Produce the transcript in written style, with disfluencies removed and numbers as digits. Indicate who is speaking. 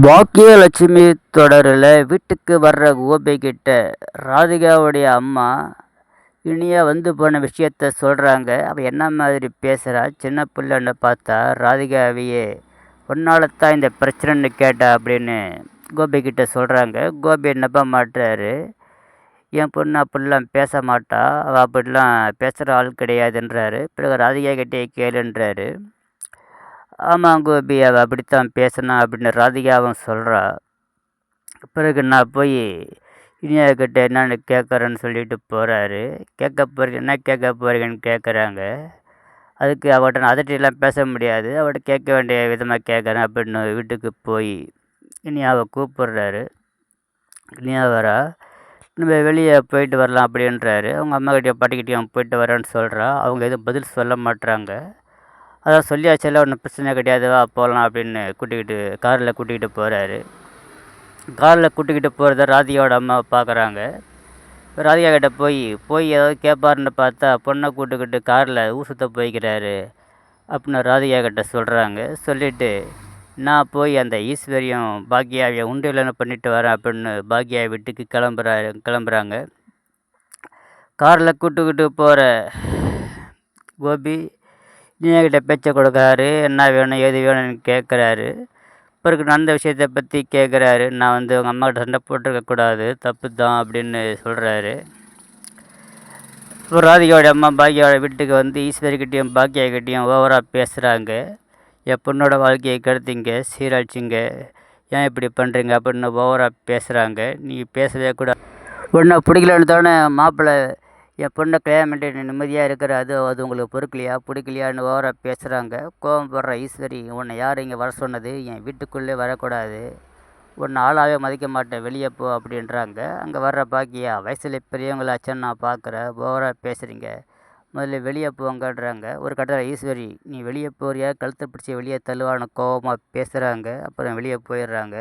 Speaker 1: பாக்கியலட்சுமி தொடரில் வீட்டுக்கு வர்ற கோபிகிட்ட ராதிகாவுடைய அம்மா இனியா வந்து போன விஷயத்த சொல்கிறாங்க. அவள் என்ன மாதிரி பேசுகிறா, சின்ன பிள்ளைன்னு பார்த்தா ராதிகாவையே ஒன்னால்தான் இந்த பிரச்சனைன்னு கேட்டா அப்படின்னு கோபிகிட்ட சொல்கிறாங்க. கோபி நம்ப மாட்டாரு. என் பொண்ணு அப்படிலாம் பேச மாட்டா, அவள் அப்படிலாம் பேசுகிற ஆள் கிடையாதுன்றாரு. பிறகு ராதிகா கிட்டே கேளுன்றாரு. ஆமாம் கோபி, அவள் அப்படித்தான் பேசினா அப்படின்னு ராதிகாவும் சொல்கிறா. பிறகு நான் போய் இனியா கிட்ட என்னன்னு கேட்குறேன்னு சொல்லிட்டு போகிறாரு. கேட்க போகிறீங்க, என்ன கேட்க போகிறீங்கன்னு கேட்குறாங்க. அதுக்கு அவட்ட நான் அதட்டிலாம் பேச முடியாது, அவட்ட கேட்க வேண்டிய விதமாக கேட்குறேன் அப்படின்னு வீட்டுக்கு போய் இனியாவை கூப்பிடுறாரு. இனியா வரா. நம்ம வெளியே போயிட்டு வரலாம் அப்படின்றாரு. அவங்க அம்மாக்கிட்டையும் பாட்டிக்கிட்டையும் போயிட்டு வரேன்னு சொல்கிறா. அவங்க எதுவும் பதில் சொல்ல மாட்டுறாங்க. அதான் சொல்லியாச்செல்லாம் ஒன்றும் பிரச்சனை கிடையாது, வா போகலாம் அப்படின்னு காரில் கூட்டிக்கிட்டு போகிறாரு. காரில் கூட்டிக்கிட்டு போகிறத ராதிகாவோட அம்மா பார்க்குறாங்க. ராதிகா கிட்ட போய் ஏதாவது கேட்பாருன்னு பார்த்தா பொண்ணை கூட்டுக்கிட்டு காரில் ஊர் சுத்த போய்க்கிறாரு அப்படின்னு ராதிகா கிட்ட சொல்கிறாங்க. சொல்லிவிட்டு நான் போய் அந்த ஈஸ்வரியும் பாக்கியாவையும் உண்டியலன்னு பண்ணிட்டு வரேன் அப்படின்னு பாக்கியா வீட்டுக்கு கிளம்புறாங்க. காரில் கூட்டுக்கிட்டு போகிற கோபி இனியாக்கிட்ட பேச்சை கொடுக்குறாரு. என்ன வேணும் ஏது வேணும்னு கேட்குறாரு. பிறகு நடந்த விஷயத்தை பற்றி கேட்குறாரு. நான் வந்து உங்கள் அம்மாக்கிட்ட சண்டை போட்டிருக்கக்கூடாது, தப்பு தான் அப்படின்னு சொல்கிறாரு. இப்போ ராதிகாவோட அம்மா பாக்கியாவோட வீட்டுக்கு வந்து ஈஸ்வரிக்கிட்டேயும் பாக்கியாக்கிட்டேயும் ஓவராக பேசுகிறாங்க. என் பொண்ணோட வாழ்க்கையை கெடுத்தீங்க, சீரழிச்சிங்க, ஏன் இப்படி பண்ணுறீங்க அப்படின்னு ஓவராக பேசுகிறாங்க. நீ பேசவே கூடாது, பொண்ணை பிடிக்கலன்னு தானே மாப்பிள்ளை என் பொண்ணை கல்யாணம் பண்ணிட்டு நிம்மதியாக இருக்கிற, அது உங்களுக்கு பொறுக்கலையா பிடிக்கலையான்னு ஓவராக பேசுகிறாங்க. கோபம் போடுற ஈஸ்வரி, உன்னை யார் இங்கே வர சொன்னது, என் வீட்டுக்குள்ளே வரக்கூடாது, உன்னை ஆளாகவே மதிக்க மாட்டேன், வெளியே போ அப்படின்றாங்க. அங்கே வர்ற பாக்கியா, வயசில் பெரியவங்களாச்சுன்னு நான் பார்க்குறேன், ஓவராக பேசுகிறீங்க, முதல்ல வெளியே போங்கன்றாங்க. ஒரு கட்டத்தில் ஈஸ்வரி, நீ வெளியே போறியா, கழுத்தை பிடிச்சி வெளியே தள்ளுவான்னு கோபமாக பேசுகிறாங்க. அப்புறம் வெளியே போயிடுறாங்க.